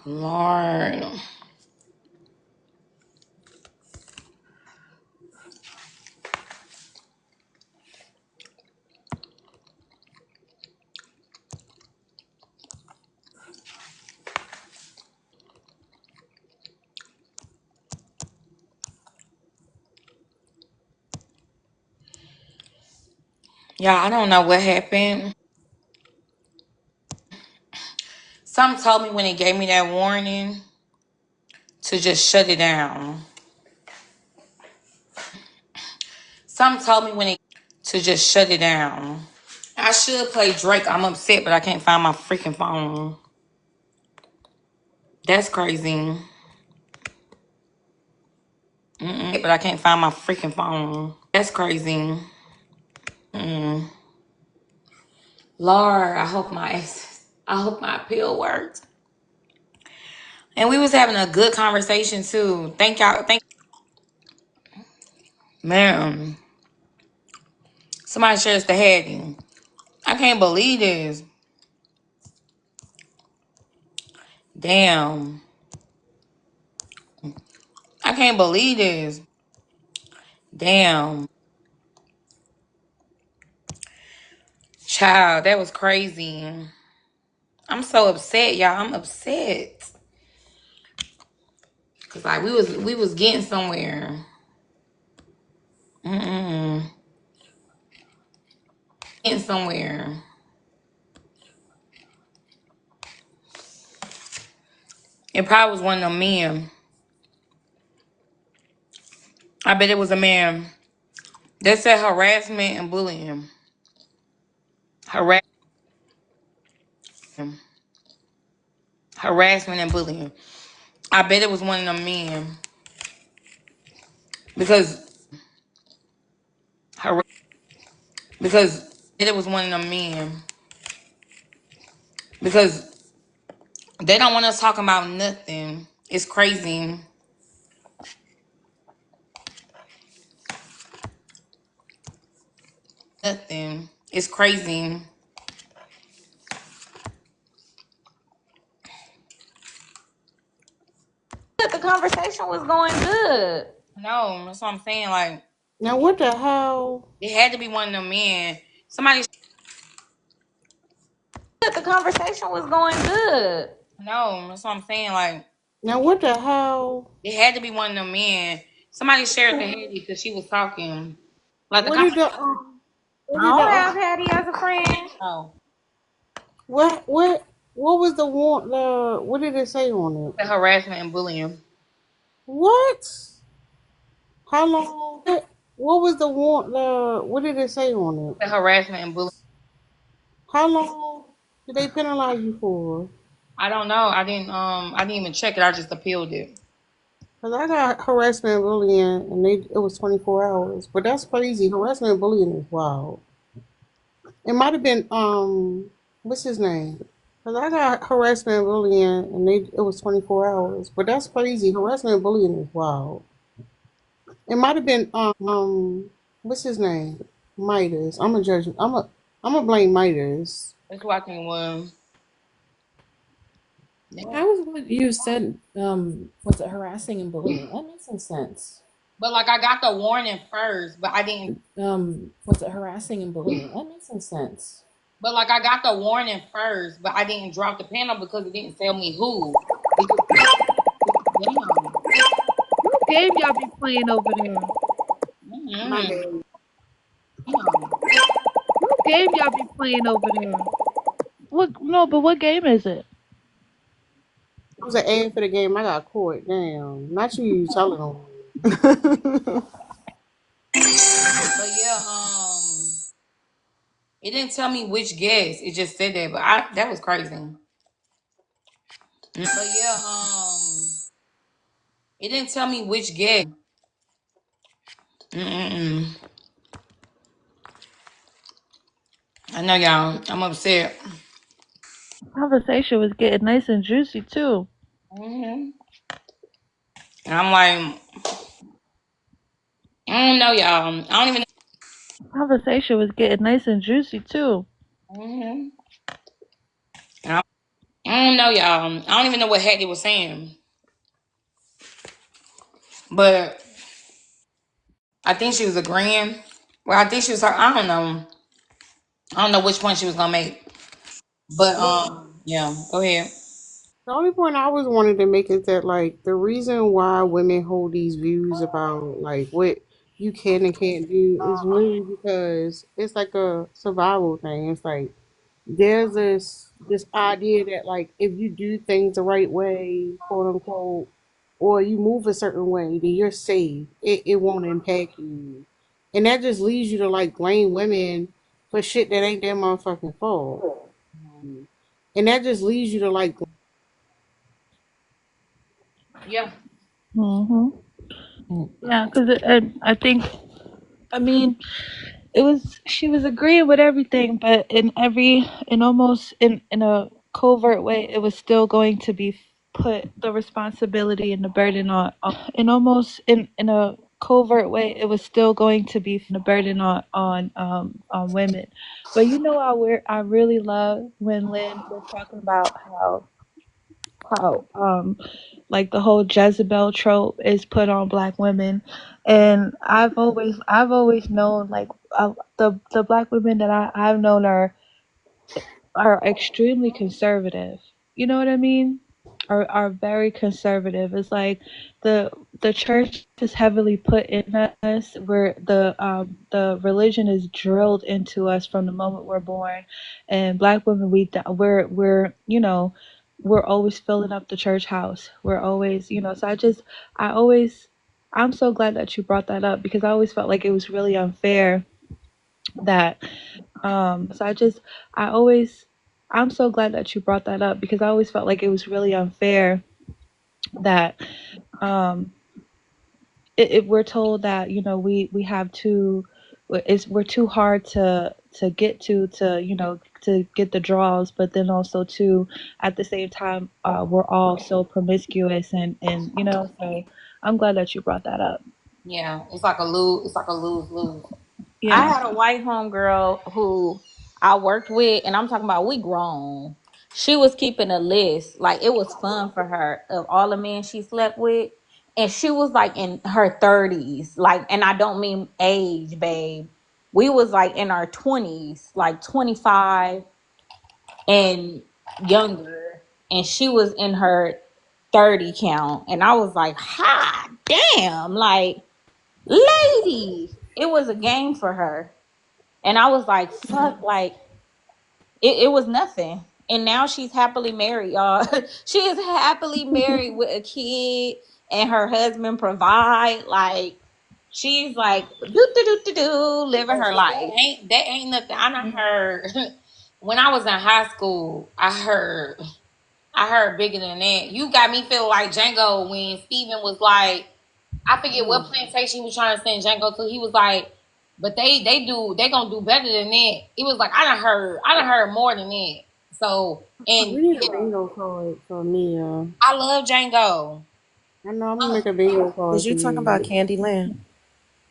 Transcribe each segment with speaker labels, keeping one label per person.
Speaker 1: Lord. Yeah, I don't know what happened. Something told me when it gave me that warning to just shut it down. Something told me when it to just shut it down. I should play Drake. I'm upset, but I can't find my freaking phone. That's crazy. But I can't find my freaking phone. That's crazy. Lord, I hope my appeal works. And we was having a good conversation too. Thank y'all. Man. Somebody shares the heading. I can't believe this. Damn. I can't believe this. Damn. Child, that was crazy. I'm so upset, y'all. I'm upset. Cause like we was getting somewhere. Getting somewhere. It probably was one of them men. I bet it was a man. That said harassment and bullying. Harassment. Harassment and bullying. I bet it was one of them men. Because because it was one of them men. Because they don't want us talking about nothing. It's crazy. Nothing. It's crazy. The conversation was going good. No, that's what I'm saying. Like,
Speaker 2: Now what the hell?
Speaker 1: it had to be one of them men. Somebody. The conversation was going good. No, that's what I'm saying. Like,
Speaker 2: Now what the hell?
Speaker 1: it had to be one of them men. Somebody shared the Hattie because she was talking. Like the
Speaker 2: What did
Speaker 1: conversation.
Speaker 2: the
Speaker 1: I
Speaker 2: what did
Speaker 1: don't
Speaker 2: the
Speaker 1: have Hattie as a friend. Oh,
Speaker 2: what was the one the what did it say on it?
Speaker 1: the harassment and bullying.
Speaker 2: What? How long? What was the one the what did it say on it?
Speaker 1: The harassment and bullying.
Speaker 2: How long did they penalize you for?
Speaker 1: I don't know. I didn't even check it. I just appealed it.
Speaker 2: Cause I got harassment and bullying, and it was 24 hours. But that's crazy. Harassment and bullying is wild. It might have been what's his name? Cause I got harassment and bullying, and it was 24 hours. But that's crazy. Harassment and bullying is wild. It might have been what's his name? Midas. I'm a judge. I'm a blame Midas.
Speaker 1: That's who I think it was.
Speaker 3: How is what you said, was it harassing and bullying? That makes some sense.
Speaker 1: But like I got the warning first, but I didn't.
Speaker 3: Was it harassing and bullying? That makes some sense.
Speaker 1: But like I got the warning first, but I didn't drop the panel because it didn't tell me who. It just,
Speaker 4: What game y'all be playing over there?
Speaker 2: My
Speaker 1: damn.
Speaker 2: bad.
Speaker 4: What game y'all be playing over there? What? No, but what game is it?
Speaker 2: It was an ad for the game. I got caught. Damn. Not you telling them.
Speaker 1: But yeah, it didn't tell me which guest. It just said that, but that was crazy. But yeah, it didn't tell me which guest. Mm-mm. I know y'all. I'm upset.
Speaker 4: Conversation was getting nice and juicy too.
Speaker 1: And I'm like, I don't know, y'all. I don't even.
Speaker 4: Conversation was getting nice and juicy too.
Speaker 1: Mm-hmm. I I don't know, y'all. I don't even know what Hattie was saying, but I think she was agreeing. Well, I think she was. I don't know. I don't know which point she was gonna make, but
Speaker 2: The,
Speaker 1: yeah. Go ahead.
Speaker 2: the only point I was wanted to make is that like the reason why women hold these views about like what you can and can't do is literally because it's like a survival thing. It's like there's this idea that like if you do things the right way, quote unquote, or you move a certain way, then you're safe. It won't impact you. And that just leads you to like blame women for shit that ain't their motherfucking fault. And that just leads you to like
Speaker 1: Yeah.
Speaker 4: Hmm. Yeah, because I think, I mean, it was she was agreeing with everything, but in almost in a covert way, it was still going to be put the responsibility and the burden in almost in a covert way, it was still going to be the burden on women. But you know, I really love when Lynn was talking about how like the whole Jezebel trope is put on black women, and I've always known like the black women that I've known are extremely conservative. You know what I mean? Are very conservative. It's like the the church is heavily put in us, where the religion is drilled into us from the moment we're born, and black women we're we're always filling up the church house. We're always so I always I'm so glad that you brought that up, because I always felt like it was really unfair that so I always, I'm so glad that you brought that up, because I always felt like it was really unfair that um, we're told that we have to, we're too hard to get to get the draws, but then also too at the same time we're all so promiscuous, and so I'm glad that you brought that up.
Speaker 1: Yeah. It's like a lose. It's like a lose lose.
Speaker 5: I
Speaker 4: Yeah.
Speaker 5: had a white homegirl who I worked with, and I'm talking about we grown. She was keeping a list. Like, it was fun for her of all the men she slept with. And she was like in her 30s. Like, and I don't mean age, babe. We was like in our 20s, like 25 and younger. And she was in her 30 count. And I was like, ha, damn. Like, lady. It was a game for her. And I was like, fuck, like it was nothing. And now she's happily married, y'all. She is happily married with a kid, and her husband provide. Like, she's like do do do do do, living her life.
Speaker 1: That ain't nothing. I done heard when I was in high school. I heard bigger than that. You got me feeling like Django when Steven was like, I forget what plantation he was trying to send Django to. He was like, but they gonna do better than that. It was like I done heard more than that. So and
Speaker 2: we need a bingo card for me.
Speaker 1: I love Django.
Speaker 2: I know I'm gonna make a bingo
Speaker 6: Is
Speaker 2: card for
Speaker 6: you talking about
Speaker 2: you.
Speaker 6: Candyland?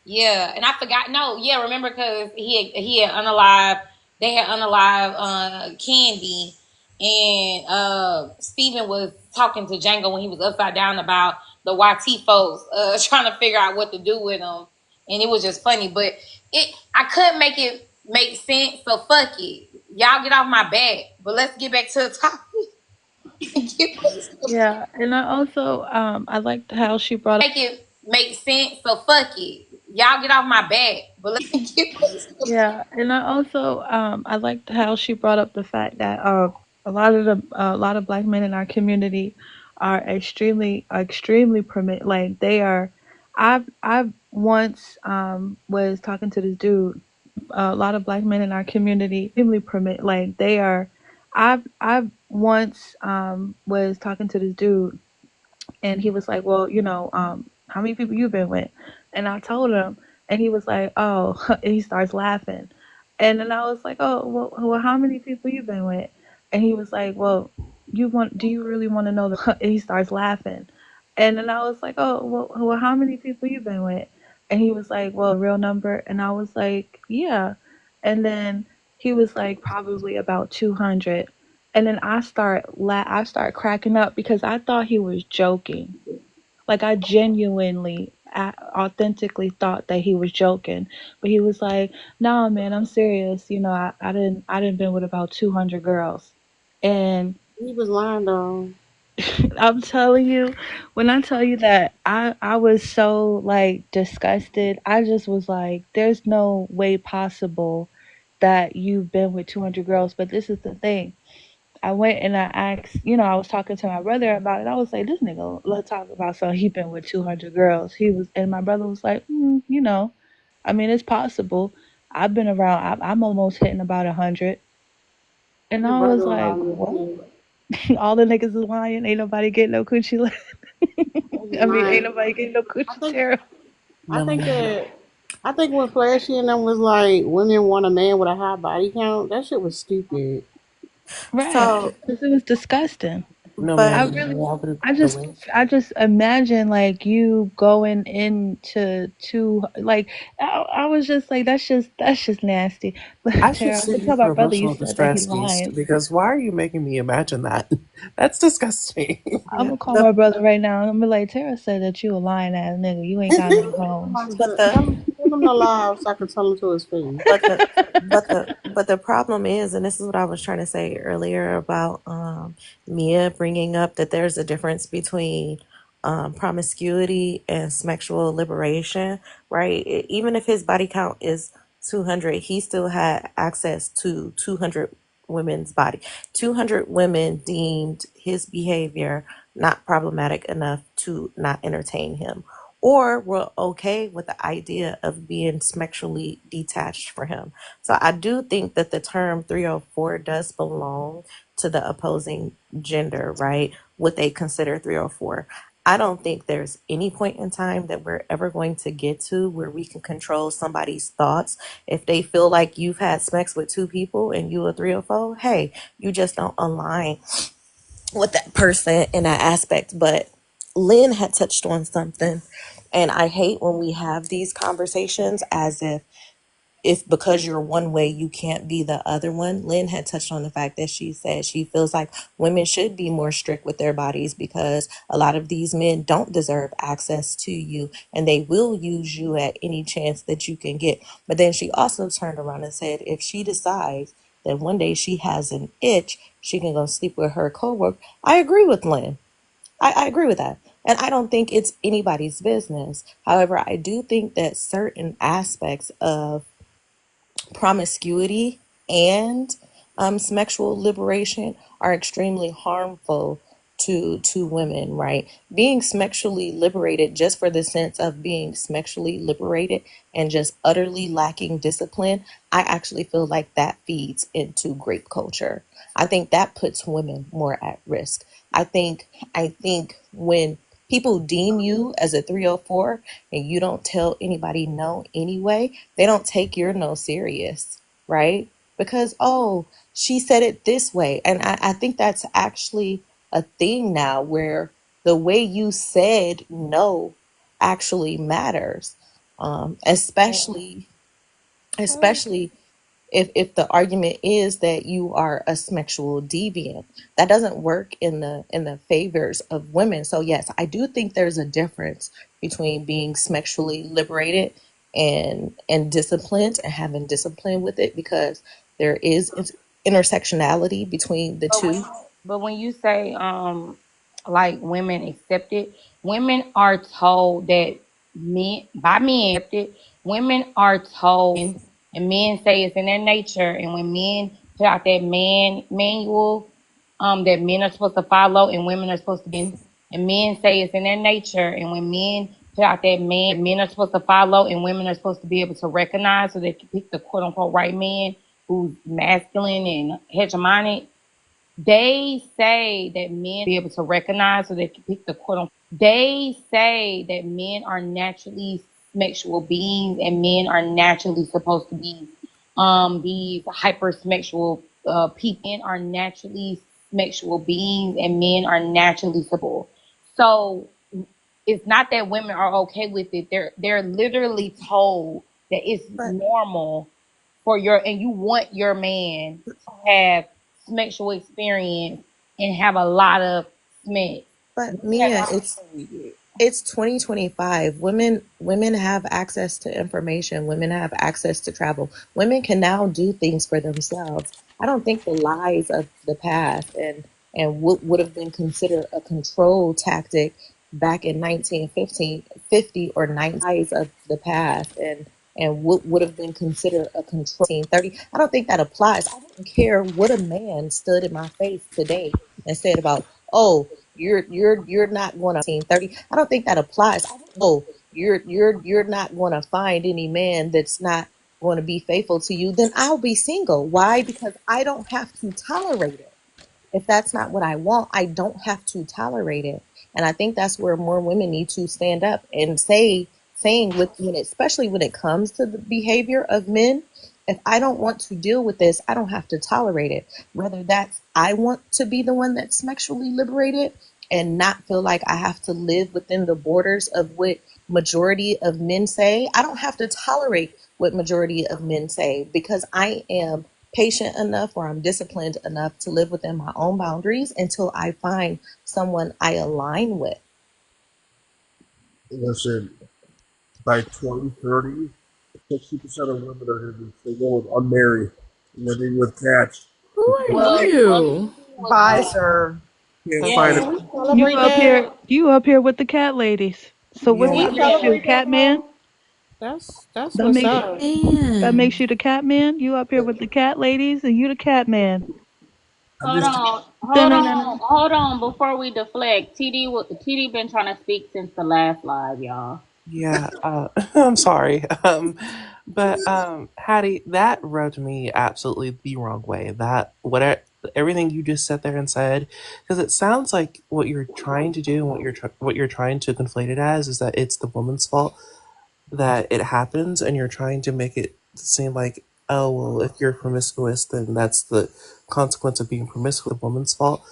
Speaker 1: Yeah, and I forgot. No, yeah, remember because he had unalive. They had unalive Candy, and Steven was talking to Django when he was upside down about the YT folks trying to figure out what to do with him, and it was just funny. But I couldn't make it make sense, so fuck it. Y'all get off my back. But let's get back to the topic.
Speaker 4: Yeah, and I also I liked how she brought
Speaker 1: Make it make sense, so fuck it. Y'all get off my back. But
Speaker 4: Yeah, and I also I liked how she brought up the fact that a lot of black men in our community are extremely permit like they are. I've once was talking to this dude. A lot of black men in our community extremely permit like they are. I've once was talking to this dude, and he was like, "Well, how many people you been with?" And I told him, and he was like, "Oh," and he starts laughing. And then I was like, "Oh, well, how many people you been with?" And he was like, "Well, do you really want to know the?" And he starts laughing. And then I was like, "Oh, well, how many people you been with?" And he was like, "Well, real number." And I was like, "Yeah." And then he was like, "Probably about 200." And then I start cracking up because I thought he was joking. Like I genuinely, authentically thought that he was joking, but he was like, "Nah, man, I'm serious. You know, I didn't been with about 200 girls," and
Speaker 2: He was lying though.
Speaker 4: I'm telling you, when I tell you that I was so like disgusted, I just was like, "There's no way possible that you've been with 200 girls." But this is the thing. I went and I asked, I was talking to my brother about it. I was like, this nigga, let's talk about something. He been with 200 girls. And my brother was like, I mean, it's possible. I've been around, I'm almost hitting about 100. And
Speaker 2: Your
Speaker 4: I was
Speaker 2: brother was
Speaker 4: like,
Speaker 2: lying
Speaker 4: what?
Speaker 2: too.
Speaker 4: All the niggas is lying. Ain't nobody getting no coochie left.
Speaker 2: They be
Speaker 4: I mean, ain't
Speaker 2: lying.
Speaker 4: nobody getting no
Speaker 2: I
Speaker 4: coochie
Speaker 2: think
Speaker 4: tarot.
Speaker 2: I
Speaker 3: No,
Speaker 2: think
Speaker 3: ma'am.
Speaker 2: that I think when Flashy and them was like women want a man with a high body count, that shit was stupid.
Speaker 4: Right.
Speaker 6: So,
Speaker 4: Because it was disgusting.
Speaker 3: No,
Speaker 6: but
Speaker 4: I
Speaker 3: ma'am.
Speaker 4: really,
Speaker 3: I would
Speaker 4: I just,
Speaker 3: believe.
Speaker 4: I just imagine like you going into like, I was just like, that's just nasty. But
Speaker 3: I should
Speaker 4: Tara, I'm
Speaker 3: sue
Speaker 4: gonna
Speaker 3: you
Speaker 4: tell my
Speaker 3: for
Speaker 4: brother you
Speaker 3: emotional
Speaker 4: said that he
Speaker 3: distress, East,
Speaker 4: lying.
Speaker 3: because why are you making me imagine that? That's disgusting.
Speaker 4: I'm
Speaker 6: yeah,
Speaker 4: gonna call my brother right now. I'm gonna be like, Tara said that you a lying ass nigga. You ain't got no homes.
Speaker 2: Somebody
Speaker 6: but
Speaker 2: tell
Speaker 6: the
Speaker 2: him to lie so I can tell him to his face.
Speaker 6: but the problem is, and this is what I was trying to say earlier about Mia bringing up that there's a difference between promiscuity and sexual liberation, right? Even if his body count is 200, he still had access to 200 women's body. 200 women deemed his behavior not problematic enough to not entertain him, or were okay with the idea of being sexually detached for him. So I do think that the term 304 does belong to the opposing gender, right? What they consider 304. I don't think there's any point in time that we're ever going to get to where we can control somebody's thoughts. If they feel like you've had sex with two people and you a 304, hey, you just don't align with that person in that aspect. But Lynn had touched on something, and I hate when we have these conversations as if because you're one way you can't be the other one. Lynn had touched on the fact that she said she feels like women should be more strict with their bodies because a lot of these men don't deserve access to you and they will use you at any chance that you can get. But then she also turned around and said if she decides that one day she has an itch, she can go sleep with her coworker. I agree with Lynn. I agree with that. And I don't think it's anybody's business. However, I do think that certain aspects of promiscuity and sexual liberation are extremely harmful to women, right? Being sexually liberated just for the sense of being sexually liberated and just utterly lacking discipline, I actually feel like that feeds into grape culture. I think that puts women more at risk. I think when people deem you as a 304 and you don't tell anybody no anyway, they don't take your no serious, right? Because, oh, she said it this way. And I think that's actually a thing now where the way you said no actually matters. Especially especially if the argument is that you are a sexual deviant. That doesn't work in the favors of women. So yes, I do think there's a difference between being sexually liberated and disciplined and having discipline with it, because there is intersectionality between the
Speaker 1: But when,
Speaker 6: two.
Speaker 1: but when you say like women accept it, women are told that men accept it. Women are told, and men say it's in their nature. And when men put out that man manual, that men are supposed to follow, and women are supposed to be, and men say it's in their nature. And when men put out that men are supposed to follow, and women are supposed to be able to recognize, so they can pick the quote unquote right man who's masculine and hegemonic. They say that men be able to recognize, so they can pick the quote unquote. They say that men are naturally sexual beings and men are naturally supposed to be these hypersexual people. Men are naturally sexual beings and men are naturally supple. So it's not that women are okay with it. They're literally told that it's
Speaker 6: But
Speaker 1: normal for your, and you want your man to have sexual experience and have a lot of sex.
Speaker 6: But
Speaker 1: We have
Speaker 6: Mia, it's 2025. Women have access to information. Women have access to travel. Women can now do things for themselves. I don't think the lies of the past and what would have been considered a control tactic back in 1915 50 or 19 lies of the past and what would have been considered a control 30. I don't think that applies. I don't care what a man stood in my face today and said about, oh, you're not going to 30. I don't think that applies. Oh, you're not going to find any man that's not going to be faithful to you. Then I'll be single. Why? Because I don't have to tolerate it. If that's not what I want, I don't have to tolerate it. And I think that's where more women need to stand up and saying with when especially when it comes to the behavior of men, if I don't want to deal with this, I don't have to tolerate it. Whether that's I want to be the one that's sexually liberated and not feel like I have to live within the borders of what majority of men say. I don't have to tolerate what majority of men say because I am patient enough or I'm disciplined enough to live within my own boundaries until I find someone I align with.
Speaker 7: Listen, by 2030, 60% of women are going to be single and unmarried, living with cats.
Speaker 3: Who are
Speaker 1: Well,
Speaker 3: you?
Speaker 8: Bye, sir.
Speaker 7: Can't
Speaker 8: Thank
Speaker 7: find
Speaker 1: yeah,
Speaker 7: it.
Speaker 2: Can
Speaker 8: you.
Speaker 2: we
Speaker 4: You
Speaker 2: celebrate
Speaker 4: up
Speaker 2: that?
Speaker 4: here? You up here with the cat ladies? So what
Speaker 2: Can
Speaker 8: Yeah.
Speaker 2: we
Speaker 4: that makes you,
Speaker 2: celebrate that
Speaker 4: cat man?
Speaker 2: though? That's
Speaker 4: That
Speaker 2: what's
Speaker 4: makes
Speaker 2: up.
Speaker 4: that
Speaker 3: Man.
Speaker 4: makes you the cat man. You up here with the cat ladies, and you the cat man.
Speaker 7: I'm just
Speaker 5: hold on. Before we deflect, TD been trying to speak since the last live, y'all.
Speaker 8: Yeah. I'm sorry. But Hattie, that rubbed me absolutely the wrong way. That everything you just sat there and said, because it sounds like what you're trying to do and what you're trying to conflate it as is that it's the woman's fault that it happens, and you're trying to make it seem like, oh well, if you're promiscuous, then that's the consequence of being promiscuous. The woman's fault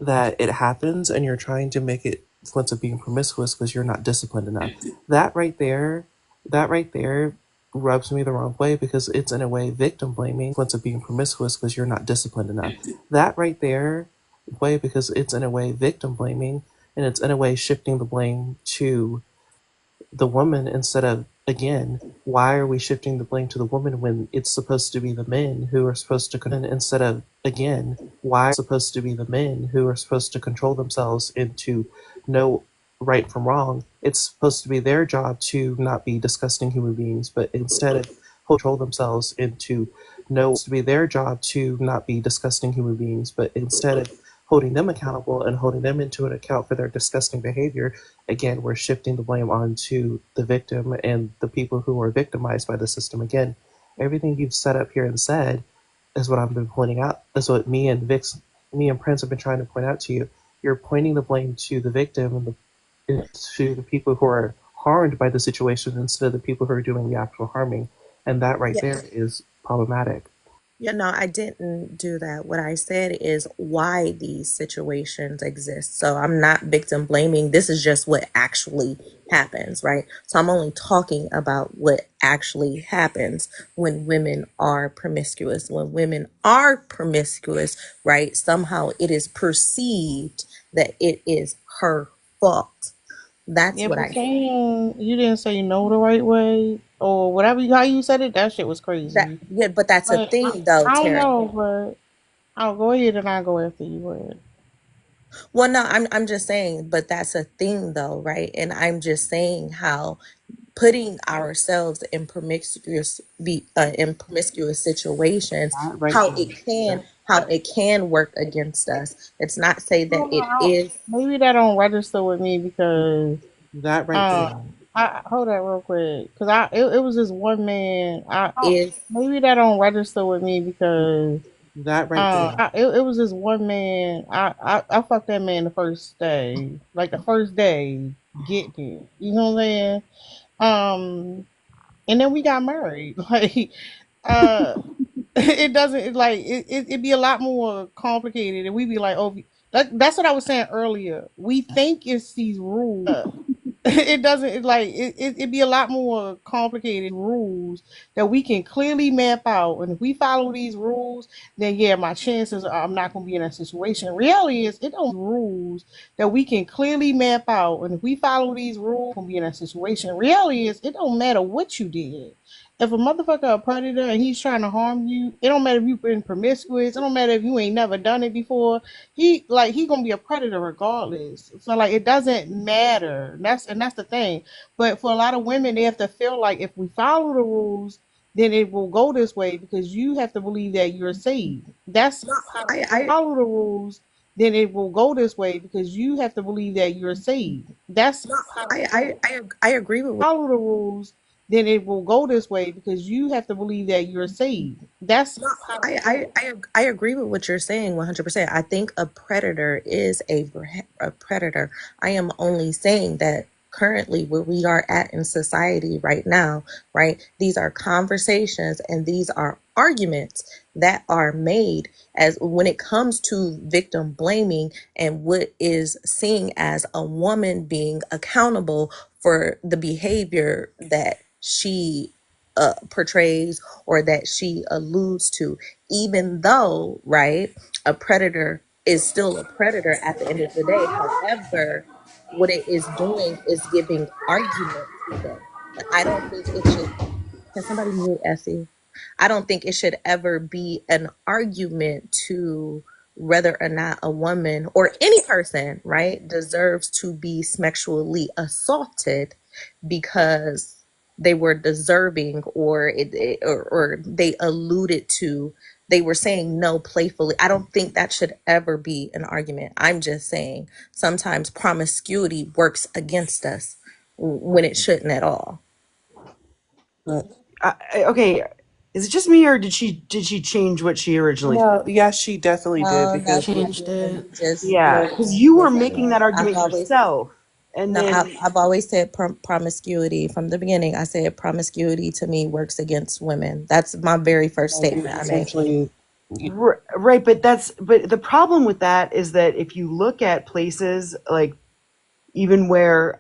Speaker 8: that it happens, and you're trying to make it consequence of being promiscuous because you're not disciplined enough. That right there, that right there rubs me the wrong way because it's in a way victim blaming consequence of being promiscuous because you're not disciplined enough. That right there way because it's in a way victim blaming, and it's in a way shifting the blame to the woman instead of, again, why are we shifting the blame to the woman when it's supposed to be the men who are supposed to instead of, again, why supposed to be the men who are supposed to control themselves and to know right from wrong. It's supposed to be their job to not be disgusting human beings, but instead of control themselves and to know it's to be their job to not be disgusting human beings, but instead of holding them accountable and holding them into an account for their disgusting behavior, again, we're shifting the blame onto the victim and the people who are victimized by the system. Again, everything you've set up here and said is what I've been pointing out. That's what me and Prince have been trying to point out to you. You're pointing the blame to the victim and to the people who are harmed by the situation instead of the people who are doing the actual harming. And that right
Speaker 6: Yeah.
Speaker 8: there is problematic.
Speaker 6: Yeah, no, I didn't do that. What I said is why these situations exist. So I'm not victim blaming. This is just what actually happens, right? So I'm only talking about what actually happens when women are promiscuous. When women are promiscuous, right? Somehow it is perceived that it is her fault. That's
Speaker 2: Yeah,
Speaker 6: what
Speaker 2: but
Speaker 6: I
Speaker 2: saying you didn't say no the right way or whatever how you said it, that shit was
Speaker 6: that
Speaker 2: crazy.
Speaker 6: yeah, but that's a
Speaker 2: But
Speaker 6: thing though,
Speaker 2: I don't
Speaker 6: Tara.
Speaker 2: know, but I'll go ahead and I'll go after you. Go ahead.
Speaker 6: Well, no, I'm just saying, but that's a thing though, right? And I'm just saying how putting ourselves in promiscuous situations,
Speaker 8: That right there. That,
Speaker 6: how it can work against us. It's not say
Speaker 2: I
Speaker 6: that
Speaker 2: don't know.
Speaker 6: it is.
Speaker 2: Maybe that don't register with me because
Speaker 8: that right there.
Speaker 2: I hold that real quick because it was this one man.
Speaker 6: Is
Speaker 2: Maybe that don't register with me because
Speaker 8: That right there.
Speaker 2: it was this one man. I fucked that man the first day, like the first day getting it. You know what I'm saying? And then we got married. Like, uh, it doesn't it'd be a lot more complicated, and we'd be like, oh, that's what I was saying earlier. We think it's these rules. It doesn't it'd be a lot more complicated rules that we can clearly map out, and if we follow these rules, then yeah, my chances are I'm not going to be in that situation. Reality is it don't rules that we can clearly map out, and if we follow these rules, we'll be in that situation. Reality is it don't matter what you did. If a motherfucker a predator and he's trying to harm you, it don't matter if you've been promiscuous, it don't matter if you ain't never done it before. He gonna be a predator regardless. So like it doesn't matter. That's the thing. But for a lot of women, they have to feel like if we follow the rules, then it will go this way because you have to believe that you're saved. That's
Speaker 6: No,
Speaker 2: how
Speaker 6: I
Speaker 2: follow the rules. Then it will go this way because you have to believe that you're saved. That's
Speaker 6: no,
Speaker 2: how
Speaker 6: I agree with what
Speaker 2: follow the rules. Then it will go this way because you have to believe that you're saved. That's
Speaker 6: no,
Speaker 2: how
Speaker 6: I agree with what you're saying 100%. I think a predator is a predator. I am only saying that currently where we are at in society right now, right? These are conversations and these are arguments that are made as when it comes to victim blaming and what is seen as a woman being accountable for the behavior that she portrays or that she alludes to, even though, right, a predator is still a predator at the end of the day. However, what it is doing is giving argument to them. I don't think it should. Can somebody mute Essie? I don't think it should ever be an argument to whether or not a woman or any person, right, deserves to be sexually assaulted because they were deserving or or they alluded to, they were saying no playfully. I don't think that should ever be an argument. I'm just saying sometimes promiscuity works against us when it shouldn't at all.
Speaker 9: But okay, is it just me or did she change what she originally?
Speaker 8: No, yes, she definitely did
Speaker 6: No,
Speaker 3: She
Speaker 8: because
Speaker 6: that's
Speaker 8: we.
Speaker 6: not
Speaker 3: changed
Speaker 6: true.
Speaker 3: it.
Speaker 6: You just
Speaker 9: Yeah, because you were making that
Speaker 6: I've
Speaker 9: argument
Speaker 6: always
Speaker 9: yourself, and
Speaker 6: no,
Speaker 9: then
Speaker 6: I've always said promiscuity from the beginning. I said promiscuity to me works against women. That's my very first
Speaker 8: You
Speaker 6: statement I made.
Speaker 8: essentially.
Speaker 9: right, but the problem with that is that if you look at places like even where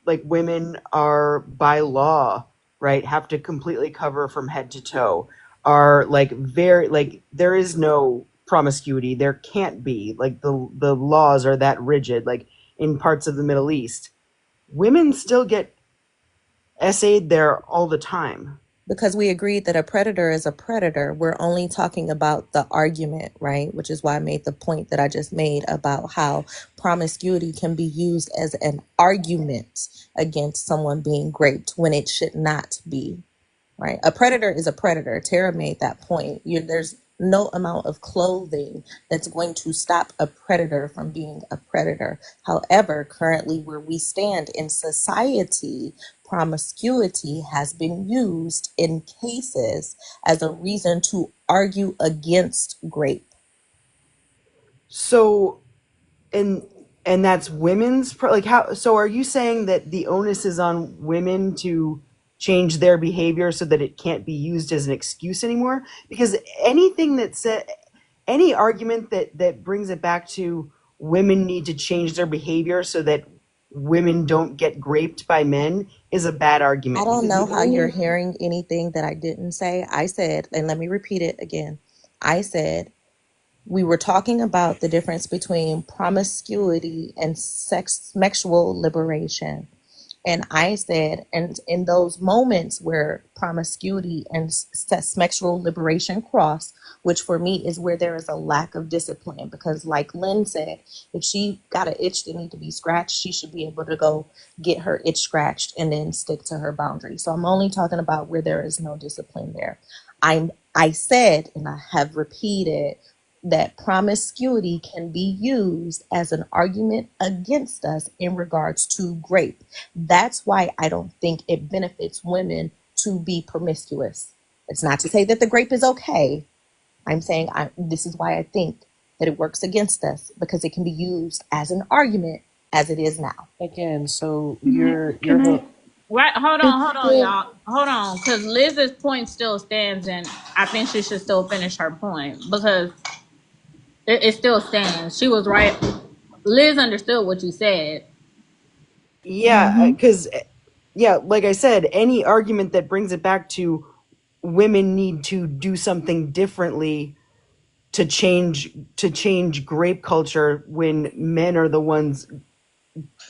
Speaker 9: like women are by law, right, have to completely cover from head to toe, are like very like there is no promiscuity, there can't be, like the laws are that rigid, like in parts of the Middle East women still get SA'd there all the time.
Speaker 6: Because we agreed that a predator is a predator. We're only talking about the argument, right? Which is why I made the point that I just made about how promiscuity can be used as an argument against someone being raped when it should not be. Right? A predator is a predator. Tara made that point. There's no amount of clothing that's going to stop a predator from being a predator. However, currently where we stand in society, promiscuity has been used in cases as a reason to argue against grape.
Speaker 9: So and and that's like how, so are you saying that the onus is on women to change their behavior so that it can't be used as an excuse anymore? Because anything that said, any argument that brings it back to women need to change their behavior so that women don't get raped by men is a bad
Speaker 6: I
Speaker 9: argument,
Speaker 6: don't
Speaker 9: because
Speaker 6: know
Speaker 9: the
Speaker 6: how you're
Speaker 9: only
Speaker 6: hearing anything that I didn't say. I said, and let me repeat it again. I said we were talking about the difference between promiscuity and sexual liberation. And I said, and in those moments where promiscuity and sexual liberation cross, which for me is where there is a lack of discipline, because like Lynn said, if she got an itch that need to be scratched, she should be able to go get her itch scratched and then stick to her boundary. So I'm only talking about where there is no discipline there. I said, and I have repeated, that promiscuity can be used as an argument against us in regards to grape. That's why I don't think it benefits women to be promiscuous. It's not to say that the grape is okay. I'm saying this is why I think that it works against us because it can be used as an argument as it is now.
Speaker 8: Again, so
Speaker 3: Can I?
Speaker 5: Right,
Speaker 3: It's
Speaker 5: hold on,
Speaker 3: still
Speaker 5: y'all. Hold on, because Liz's point still stands, and I think she should still finish her point because it still stands. She was right. Liz understood what you said.
Speaker 9: Yeah,
Speaker 3: Mm-hmm.
Speaker 9: because yeah, like I said, any argument that brings it back to women need to do something differently to change grape culture when men are the ones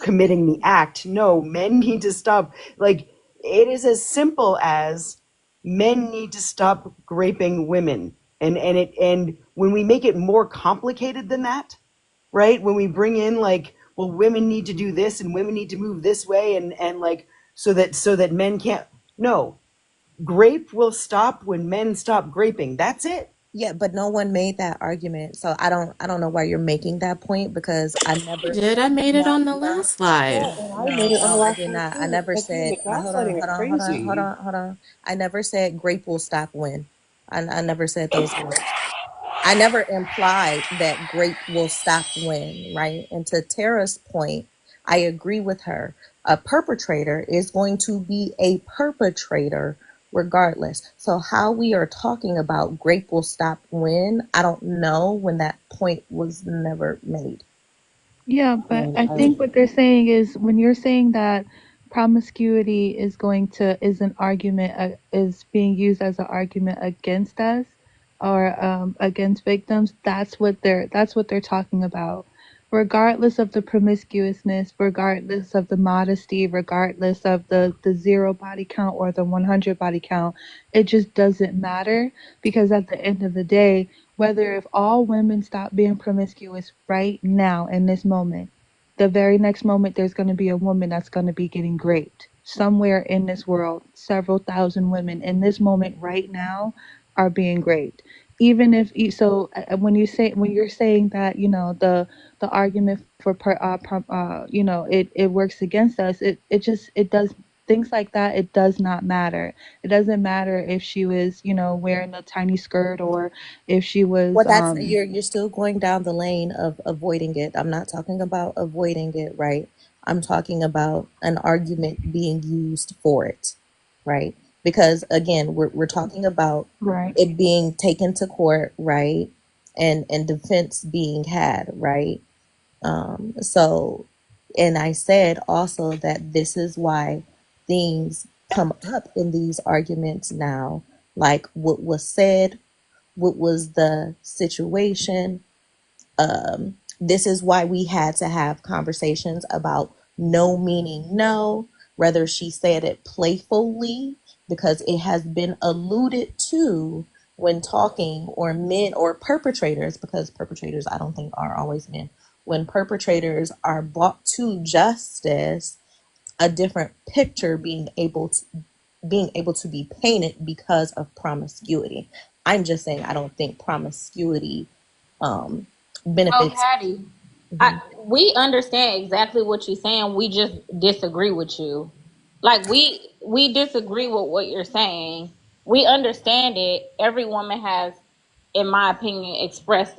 Speaker 9: committing the act. No, men need to stop. Like, it is as simple as men need to stop graping women. And when we make it more complicated than that, right? When we bring in like, well, women need to do this and women need to move this way and like so that men can't. No, grape will stop when men stop graping. That's it.
Speaker 6: Yeah, but no one made that argument. So I don't know why you're making that point because I
Speaker 3: I
Speaker 6: never
Speaker 3: did. I made it
Speaker 6: no,
Speaker 3: on the
Speaker 6: no,
Speaker 3: last
Speaker 9: Yeah,
Speaker 3: live.
Speaker 9: and I made
Speaker 6: no,
Speaker 9: it on the
Speaker 6: no, I
Speaker 9: last
Speaker 6: did
Speaker 9: one
Speaker 6: not. I
Speaker 9: too.
Speaker 6: never
Speaker 9: Again,
Speaker 6: said
Speaker 9: the
Speaker 6: hold on,
Speaker 9: gaslighting is
Speaker 6: hold on, hold on, hold
Speaker 9: crazy.
Speaker 6: on, hold on. I never said grape will stop when. I never said those words. I never implied that grape will stop when, right? And to Tara's point, I agree with her. A perpetrator is going to be a perpetrator regardless. So, how we are talking about grape will stop when, I don't know when that point was never made.
Speaker 4: Yeah, but
Speaker 3: And
Speaker 4: I think what they're saying is when you're saying that promiscuity is an argument is being used as an argument against us or against victims. That's what they're talking about. Regardless of the promiscuousness, regardless of the modesty, regardless of the zero body count or the 100 body count, it just doesn't matter because at the end of the day, whether if all women stop being promiscuous right now in this moment, the very next moment there's going to be a woman that's going to be getting raped. Somewhere in this world, several thousand women in this moment right now are being raped. Even if so, when you're saying that the argument for it works against us. It does things like that. It does not matter. It doesn't matter if she was wearing a tiny skirt or if she was
Speaker 6: Well, that's you're still going down the lane of avoiding it. I'm not talking about avoiding it, right? I'm talking about an argument being used for it, right? Because again, we're talking about
Speaker 4: right.
Speaker 6: it being taken to court, right? And defense being had, right? So, and I said also that this is why things come up in these arguments now, like what was said, what was the situation. This is why we had to have conversations about no meaning no, whether she said it playfully, because it has been alluded to when talking, or men or perpetrators, because perpetrators I don't think are always men. When perpetrators are brought to justice, a different picture being able to be painted because of promiscuity. I'm just saying I don't think promiscuity um,
Speaker 5: Oh,
Speaker 6: benefits.
Speaker 5: Hattie,
Speaker 6: Mhm.
Speaker 5: we understand exactly what you're saying. We just disagree with you. Like we disagree with what you're saying. We understand it. Every woman has, in my opinion, expressed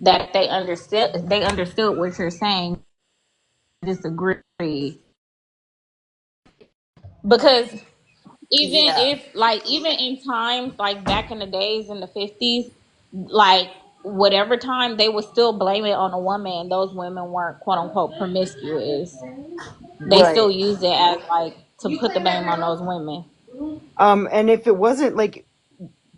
Speaker 5: that they understood what you're saying. Disagree because even
Speaker 9: Yeah.
Speaker 5: if like even in times like back in the days in the 50s, like whatever time they would still blame it on a woman, and those women weren't quote unquote promiscuous. They
Speaker 9: Right.
Speaker 5: still use it as like to put the blame on those women.
Speaker 9: And if it wasn't like,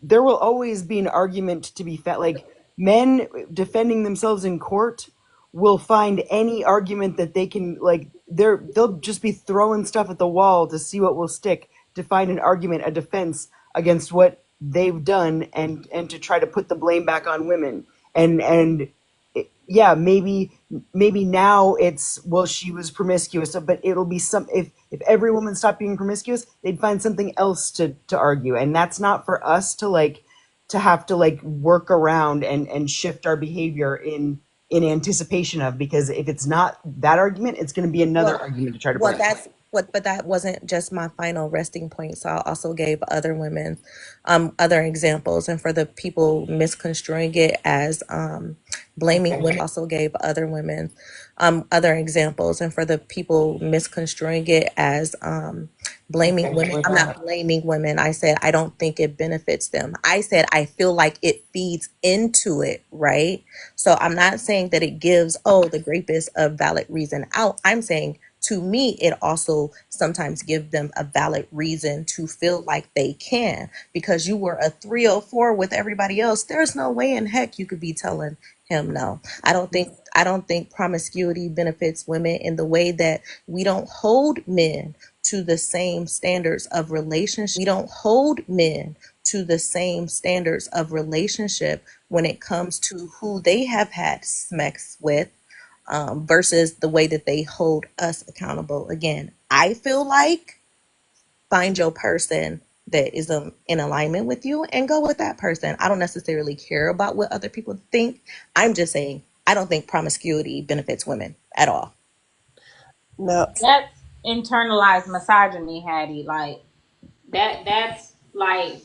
Speaker 9: there will always be an argument to be like, men defending themselves in court will find any argument that they can, like, they'll just be throwing stuff at the wall to see what will stick, to find an argument, a defense against what they've done, and to try to put the blame back on women. And yeah, maybe now it's, well, she was promiscuous, but it'll be some, if every woman stopped being promiscuous, they'd find something else to argue, and that's not for us to like, to have to like work around and shift our behavior in anticipation of, because if it's not that argument, it's going to be another
Speaker 6: Well,
Speaker 9: argument to try to
Speaker 6: well,
Speaker 9: bring.
Speaker 6: that's what, but that wasn't just my final resting point. So I also gave other women, other examples, and for the people misconstruing it as blaming
Speaker 9: Okay.
Speaker 6: women, also gave other women, other examples, and for the people misconstruing it as blaming
Speaker 9: Okay.
Speaker 6: women.
Speaker 9: With
Speaker 6: I'm not
Speaker 9: that.
Speaker 6: blaming women. I said I don't think it benefits them. I said I feel like it feeds into it, right? So I'm not saying that it gives, oh, the grape is a valid reason out. I'm saying
Speaker 8: No,
Speaker 5: That's internalized misogyny, Hattie. Like that's like,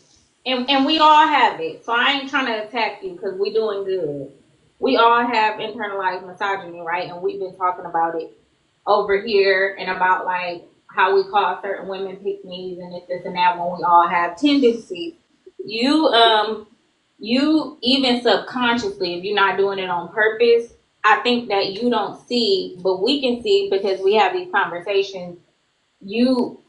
Speaker 5: and we all have it. So I ain't trying to attack you because we doing good. We all have internalized misogyny, right? And we've been talking about it over here and about like how we call certain women pick me's and this and that when we all have tendencies. You you even subconsciously, if you're not doing it on purpose, I think that you don't see, but we can see because we have these conversations. You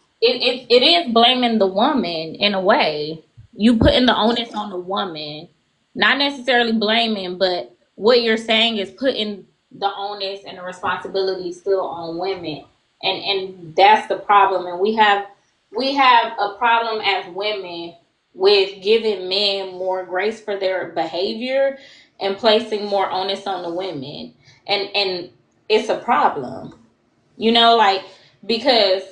Speaker 5: it is blaming the woman in a way. You putting the onus on the woman, not necessarily blaming, but what you're saying is putting the onus and the responsibility still on women, and that's the problem. And we have a problem as women with giving men more grace for their behavior and placing more onus on the women, and it's a problem, like because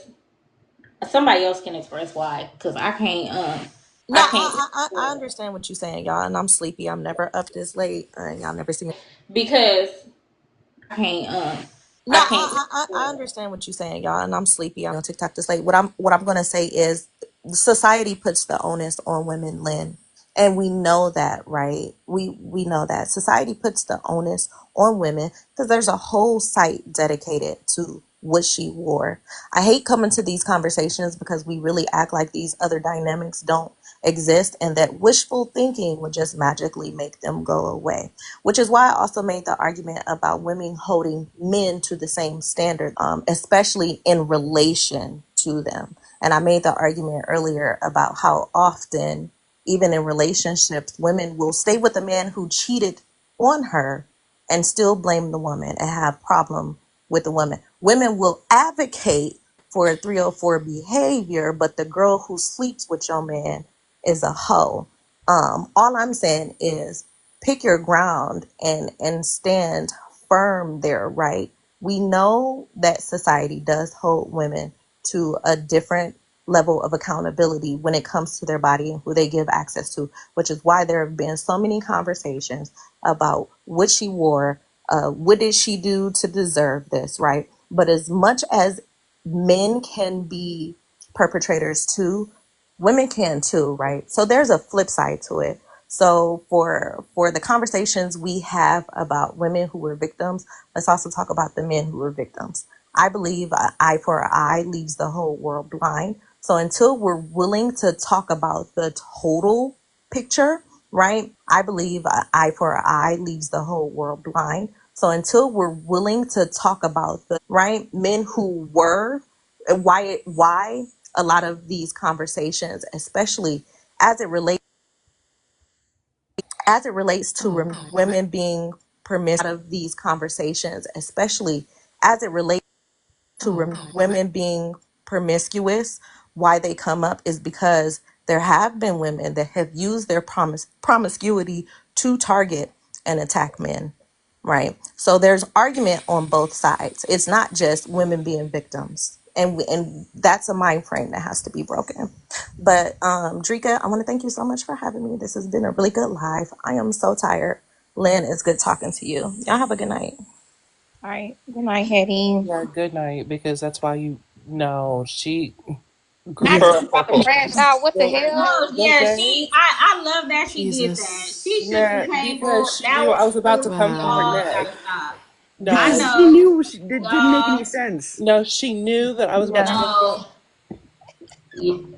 Speaker 5: somebody else can express why, because I can't I can't because I can't I can't
Speaker 3: Oh God. Oh God.
Speaker 1: All right. Good night, Hetty.
Speaker 8: yeah, good night, because that's why you. No, she.
Speaker 1: Not
Speaker 3: Yeah.
Speaker 1: you about to
Speaker 8: Girl.
Speaker 1: crash out. What the
Speaker 8: The,
Speaker 1: hell?
Speaker 5: Oh
Speaker 8: the
Speaker 5: yeah,
Speaker 8: day.
Speaker 5: I love that she did that. She
Speaker 3: Jesus.
Speaker 5: shook the
Speaker 8: Nah, because
Speaker 5: table.
Speaker 8: she
Speaker 5: That
Speaker 8: knew I
Speaker 5: was
Speaker 8: was about to come for her
Speaker 3: Wow.
Speaker 5: y'all gotta
Speaker 8: neck.
Speaker 5: stop. I
Speaker 8: No,
Speaker 9: Because
Speaker 5: know
Speaker 9: she knew that didn't make any
Speaker 5: y'all.
Speaker 9: sense.
Speaker 8: no, she knew that I was about to come for.
Speaker 5: No.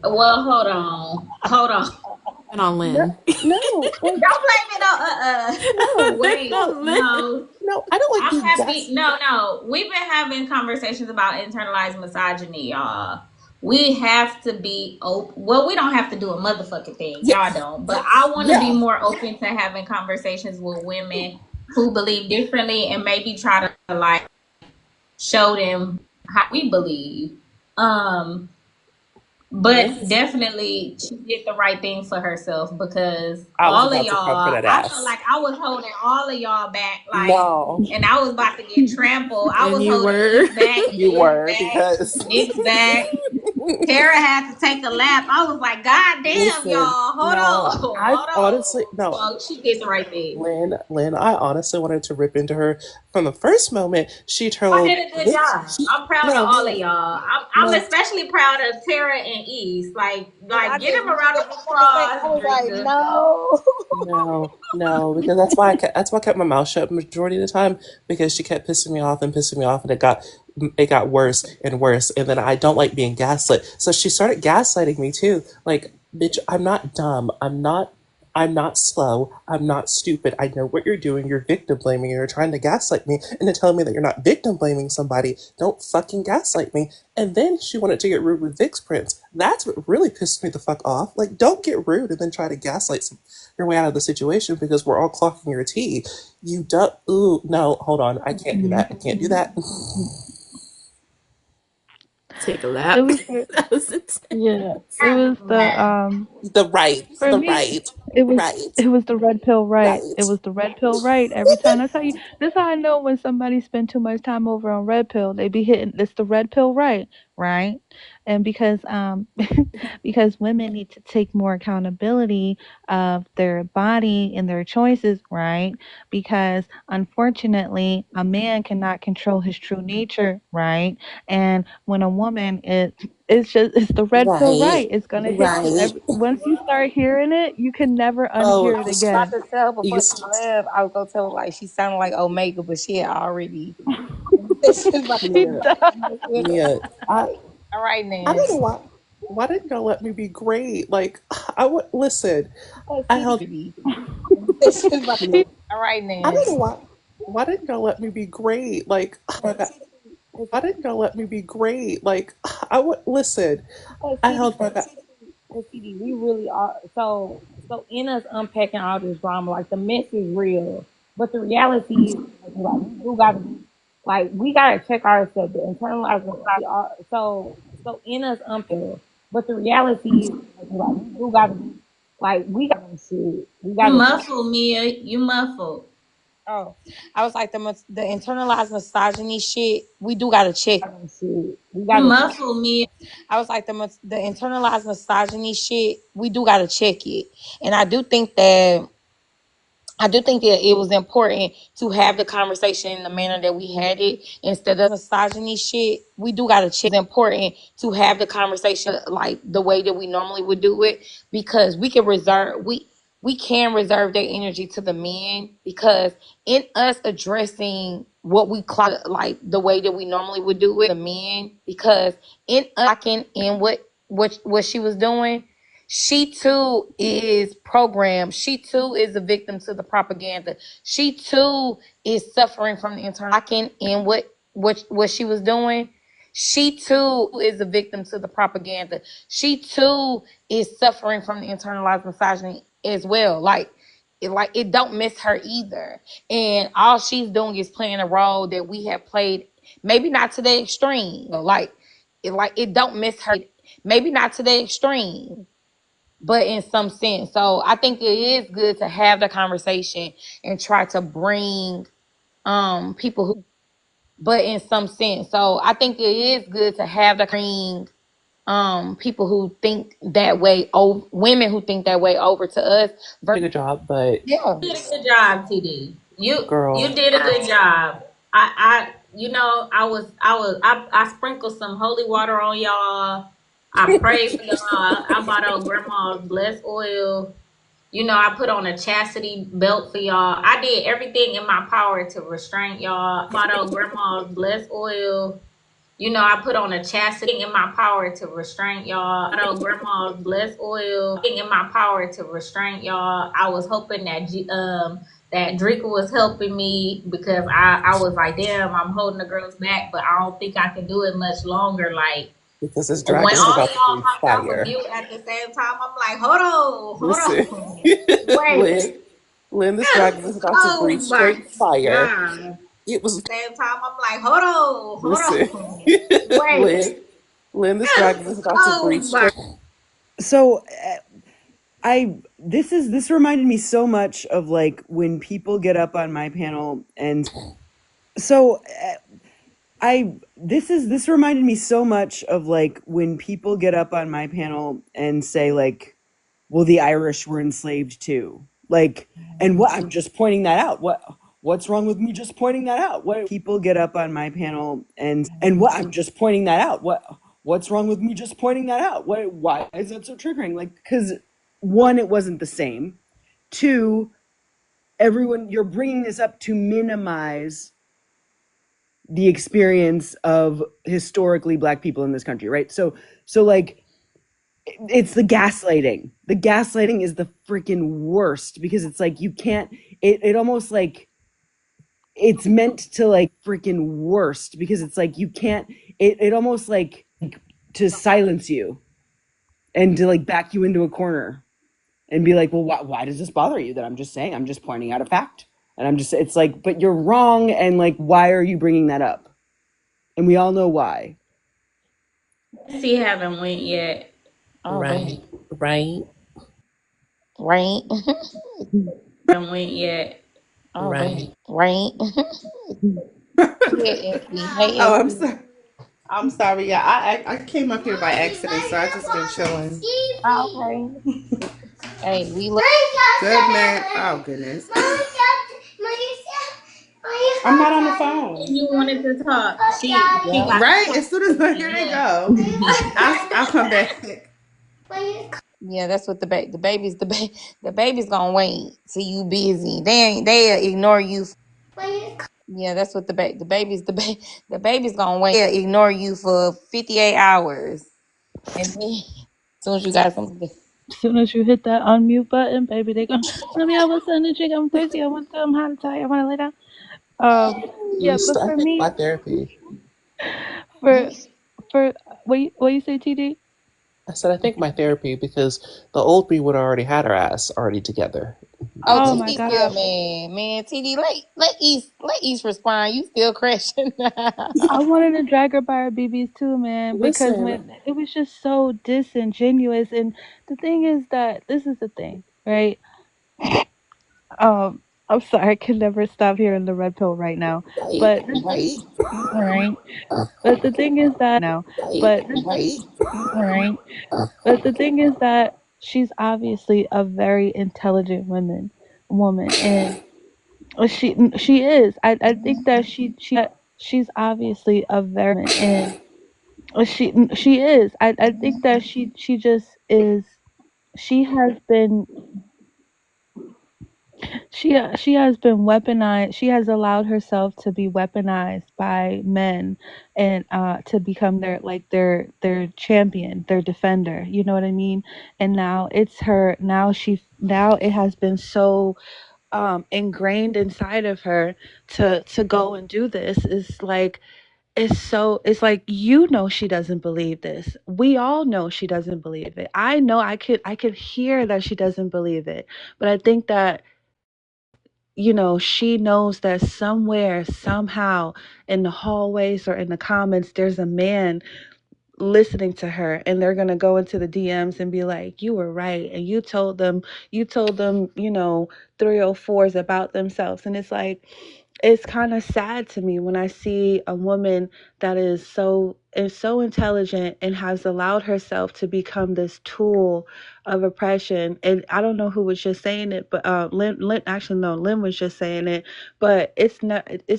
Speaker 5: Well, hold on. Hold on.
Speaker 3: And on
Speaker 8: No,
Speaker 3: Lynn.
Speaker 8: no, like
Speaker 5: Don't blame it on
Speaker 8: no,
Speaker 5: wait,
Speaker 3: On Lynn.
Speaker 5: no.
Speaker 8: no. I don't like
Speaker 5: I'm
Speaker 8: being
Speaker 5: happy.
Speaker 8: gassed.
Speaker 5: No. We've been having conversations about internalized misogyny, y'all. We have to be open. Well, we don't have to do a motherfucking thing.
Speaker 8: Yeah,
Speaker 5: Y'all don't. But I want to be
Speaker 8: yeah.
Speaker 5: more open to having conversations with women who believe differently and maybe try to like show them how we believe. Um, but
Speaker 8: Lynn's.
Speaker 5: definitely she did the right thing for herself because
Speaker 8: I was
Speaker 5: all of
Speaker 8: about to come for
Speaker 5: y'all,
Speaker 8: that
Speaker 5: I felt
Speaker 8: ass.
Speaker 5: like I was holding all of y'all back, like,
Speaker 8: No,
Speaker 5: and I was about to get trampled. I
Speaker 3: And
Speaker 5: was
Speaker 3: you
Speaker 5: holding
Speaker 3: were.
Speaker 5: Eve back and
Speaker 8: you
Speaker 5: Izzy
Speaker 8: were
Speaker 5: back,
Speaker 8: because
Speaker 5: Nick's back. Tara had to take a lap. I was like, God damn,
Speaker 8: listen.
Speaker 5: y'all, hold
Speaker 8: No,
Speaker 5: on,
Speaker 8: I
Speaker 5: hold
Speaker 8: honestly
Speaker 5: on.
Speaker 8: no.
Speaker 5: So she did the right thing.
Speaker 8: Lynn, I honestly wanted to rip into her from the first moment she
Speaker 5: I
Speaker 8: told
Speaker 5: did a good
Speaker 8: this.
Speaker 5: job. I'm proud of
Speaker 8: No,
Speaker 5: all of
Speaker 8: Lynn,
Speaker 5: y'all. I'm
Speaker 8: no.
Speaker 5: especially proud of Tara and East.
Speaker 1: And I
Speaker 5: Like, get
Speaker 1: did
Speaker 5: them a round
Speaker 1: not
Speaker 5: of
Speaker 1: want to say. I
Speaker 5: applause,
Speaker 1: was like,
Speaker 5: Drika.
Speaker 1: no.
Speaker 8: No, because that's why I kept my mouth shut majority of the time because she kept pissing me off, and it got worse and worse, and then I don't like being gaslit, so she started gaslighting me too. Like, bitch, I'm not dumb. I'm not slow. I'm not stupid. I know what you're doing. You're victim blaming. You're trying to gaslight me and to tell me that you're not victim blaming somebody. Don't fucking gaslight me. And then she wanted to get rude with Vic's Prince. That's what really pissed me the fuck off. Like, don't get rude and then try to gaslight your way out of the situation because we're all clocking your tea. You don't. Ooh, no, hold on. I can't do that. I can't do that.
Speaker 3: Take a
Speaker 4: It
Speaker 3: lap.
Speaker 4: was
Speaker 3: That was intense.
Speaker 4: yeah. It was
Speaker 8: The right,
Speaker 4: for
Speaker 8: the
Speaker 4: me.
Speaker 8: right,
Speaker 4: It was
Speaker 8: right,
Speaker 4: it was the red pill right. It
Speaker 8: right.
Speaker 4: was the red pill right every time. That's how you. That's how I know when somebody spend too much time over on red pill. They be hitting. It's the red pill right, right? And because because women need to take more accountability of their body and their choices, right? Because unfortunately, a man cannot control his true nature, right? And when a woman is it's the red pill
Speaker 8: Right,
Speaker 4: right. It's gonna hit you
Speaker 8: right.
Speaker 4: every once you start hearing it, you can never
Speaker 8: Oh,
Speaker 4: unhear it
Speaker 8: you,
Speaker 1: About
Speaker 4: again.
Speaker 1: to tell her
Speaker 8: you,
Speaker 1: before she left, I was gonna tell her like she sounded like Omega, but she had already. She was about to
Speaker 4: He
Speaker 8: Mia,
Speaker 4: does.
Speaker 8: Mia, I,
Speaker 1: all right,
Speaker 8: I
Speaker 1: Nan.
Speaker 8: don't know why. Why didn't y'all let me be great? Like, I would listen. I held.
Speaker 1: She was about to.
Speaker 8: Mia,
Speaker 1: All right,
Speaker 8: I
Speaker 1: Nan.
Speaker 8: don't know why. Why didn't y'all let me be great? Like, oh my God. Why didn't y'all let me be great? Like, I would listen. I held my back.
Speaker 1: But CD, we really are so in us unpacking all this drama. Like the mess is real, but the reality is like we do gotta like we gotta check ourselves. The internalized misogyny are so in us unpacking, but the reality is like we do gotta like we got shit. We
Speaker 5: You
Speaker 1: gotta.
Speaker 5: muffled, Mia. You muffled.
Speaker 1: Oh, I was like the internalized misogyny shit. We do gotta check shit. We
Speaker 5: You
Speaker 1: gotta.
Speaker 5: muffled, Mia.
Speaker 1: I was like the internalized misogyny shit. We do gotta check it, and I do think that it was important to have the conversation in the manner that we had it instead of misogyny shit. We do got to check. Important to have the conversation like the way that we normally would do it because we can reserve that energy to the men because in us addressing what we clock like the way that we normally would do it, the men because in us clocking in what she was doing, she too is programmed. She too is a victim to the propaganda. She too is suffering from the internal locking in what she was doing. She too is a victim to the propaganda. She too is suffering from the internalized misogyny as well. It don't miss her either. And all she's doing is playing a role that we have played, maybe not to the extreme. It don't miss her, maybe not to the extreme but in some sense. So I think it is good to have the conversation and try to bring people who but in some sense. So I think it is good to have the bring people who think that way over women who think that way over to us.
Speaker 8: Did a good job, but
Speaker 1: Yeah.
Speaker 5: You did a good job, TD. You
Speaker 8: girl,
Speaker 5: did a good job. I sprinkled some holy water on y'all. I prayed for y'all. I bought out grandma's blessed oil. I put on a chastity belt for y'all. I did everything in my power to restrain y'all. Bought out grandma's blessed oil. I put on a chastity in my power to restrain y'all. I know grandma's blessed oil in my power to restrain y'all. I was hoping that that Drika was helping me because I was like, damn, I'm holding the girls back, but I don't think I can do it much longer. Like
Speaker 8: Because this
Speaker 5: when
Speaker 8: dragon is
Speaker 5: all of
Speaker 8: about to
Speaker 5: y'all
Speaker 8: breathe
Speaker 5: popped off of
Speaker 8: fire.
Speaker 5: mute at the same time, I'm like, hold
Speaker 8: Listen,
Speaker 5: on, wait.
Speaker 8: Lynn, this dragon is about to breathe
Speaker 5: Oh my
Speaker 8: straight fire.
Speaker 5: god.
Speaker 8: It was
Speaker 5: Same time, I'm like, hold
Speaker 8: listen,
Speaker 5: on, wait.
Speaker 8: Lynn, this dragon is about to breathe
Speaker 5: Oh my.
Speaker 8: straight.
Speaker 9: So I this reminded me so much of like when people get up on my panel and so I this reminded me so much of like when people get up on my panel and say like, well, the Irish were enslaved too. Like, and what I'm just pointing that out. What's wrong with me just pointing that out? What people get up on my panel and what I'm just pointing that out. What's wrong with me just pointing that out? Why is that so triggering? Like, because one, it wasn't the same. Two, everyone, you're bringing this up to minimize the experience of historically black people in this country, right? So like it's the gaslighting. The gaslighting is the freaking worst because it's like you can't it almost like it's meant to like freaking worst because it's like you can't it almost like to silence you and to like back you into a corner and be like, well, why does this bother you? That I'm just saying, I'm just pointing out a fact. And I'm just, it's like, but you're wrong. And like, why are you bringing that up? And we all know why.
Speaker 5: See, haven't went yet.
Speaker 8: Right, right,
Speaker 1: Right.
Speaker 5: Haven't went yet.
Speaker 8: right.
Speaker 1: Right. Yeah, Effie. Hey,
Speaker 2: Oh, I'm
Speaker 1: Effie.
Speaker 2: sorry. I'm sorry. Yeah, I came up here by accident, so I just been chilling.
Speaker 1: Oh, okay. Hey, we love.
Speaker 2: Good man. Oh goodness. I'm not on the phone.
Speaker 5: You wanted to talk. She
Speaker 1: Yeah.
Speaker 5: got to
Speaker 2: Right?
Speaker 5: talk.
Speaker 2: As soon as I here they
Speaker 5: Yeah.
Speaker 2: go. I'll come back.
Speaker 1: Yeah, that's what the baby's gonna wait till you busy. They'll ignore you. Yeah, that's what the baby's gonna wait. They'll ignore you for 58 hours, and then as soon as you got something.
Speaker 4: As soon as you hit that unmute button, baby, they go, Mommy, I was energy, I'm thirsty, I want to, I'm hot, tired, I want to lay down. Yeah, but
Speaker 8: I
Speaker 4: for
Speaker 8: think my
Speaker 4: me,
Speaker 8: therapy.
Speaker 4: for what you say, TD?
Speaker 8: I said I think my therapy because the old me would already had her ass already together.
Speaker 1: Oh,
Speaker 4: Oh
Speaker 8: Like
Speaker 4: my
Speaker 1: TD, yeah,
Speaker 4: gosh,
Speaker 1: man, TD, let East respond. You still crashing.
Speaker 4: I wanted to drag her by her BBs too, man, because
Speaker 8: listen,
Speaker 4: when it was just so disingenuous, and the thing is that this is the thing, right? I'm sorry, I can never stop hearing the red pill right now,
Speaker 8: right,
Speaker 4: but right, but the thing is
Speaker 8: right,
Speaker 4: right, but the thing is that she's obviously a very intelligent woman, and she is. I think that she's obviously a and she is. I think that she just is. She has been she has been weaponized. She has allowed herself to be weaponized by men and to become their champion, their defender. You know what I mean? And now it's her. Now it has been so ingrained inside of her to go and do this. It's like she doesn't believe this. We all know she doesn't believe it. I know I could hear that she doesn't believe it. But I think that she knows that somewhere, somehow, in the hallways or in the comments, there's a man listening to her, and they're gonna go into the DMs and be like, "You were right, and you told them, 304s about themselves." And it's kind of sad to me when I see a woman that is so intelligent and has allowed herself to become this tool of oppression. And I don't know who was just saying it, but Lynn actually no, Lynn was just saying it. But it's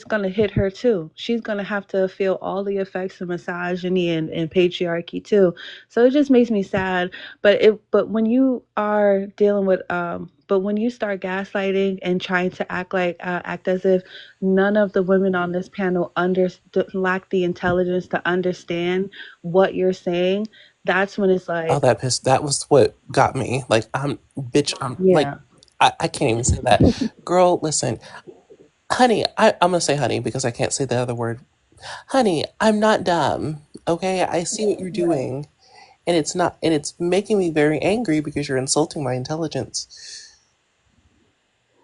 Speaker 4: gonna hit her too. She's gonna have to feel all the effects of misogyny and patriarchy too. So it just makes me sad. But when you are dealing with but when you start gaslighting and trying to act as if none of the women on this panel lack the intelligence to understand what you're saying, that's when it's
Speaker 8: Oh,
Speaker 4: like,
Speaker 8: that was what got me. Like, bitch, I'm like,
Speaker 4: yeah,
Speaker 8: I can't even say that. Girl, listen, honey, I'm gonna say honey because I can't say the other word. Honey, I'm not dumb. Okay, I see what you're
Speaker 4: right.
Speaker 8: doing, and it's making me very angry because you're insulting my intelligence.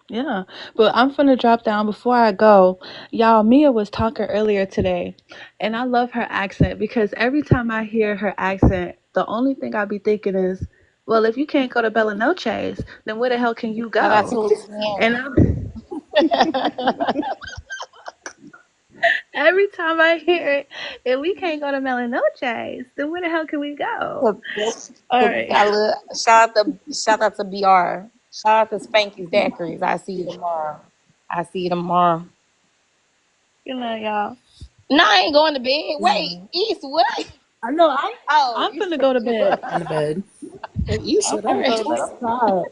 Speaker 4: Yeah, but I'm gonna drop down before I go. Y'all, Mia was talking earlier today, and I love her accent because every time I hear her accent, the only thing I be thinking is, well, if you can't go to Bella Noche's, then where the hell can you
Speaker 1: I got
Speaker 4: go?
Speaker 1: tools
Speaker 4: And every time I hear it, if we can't go to Bella Noche's, then where the hell can we go? All right.
Speaker 1: shout out to BR. Shout out to Spanky's Daiquiris. I see you tomorrow. I see you tomorrow.
Speaker 4: Good night, y'all.
Speaker 1: No, I ain't going to bed. Wait,
Speaker 3: No.
Speaker 1: East, what?
Speaker 3: I know. I'm
Speaker 1: Oh,
Speaker 3: I'm
Speaker 1: you
Speaker 3: finna
Speaker 1: said
Speaker 3: go to
Speaker 1: you
Speaker 3: bed.
Speaker 1: were.
Speaker 3: On the bed.
Speaker 8: And you
Speaker 4: I'm
Speaker 8: said
Speaker 1: All
Speaker 8: I'm
Speaker 4: finna go
Speaker 1: right.
Speaker 4: to bed. I'm tired.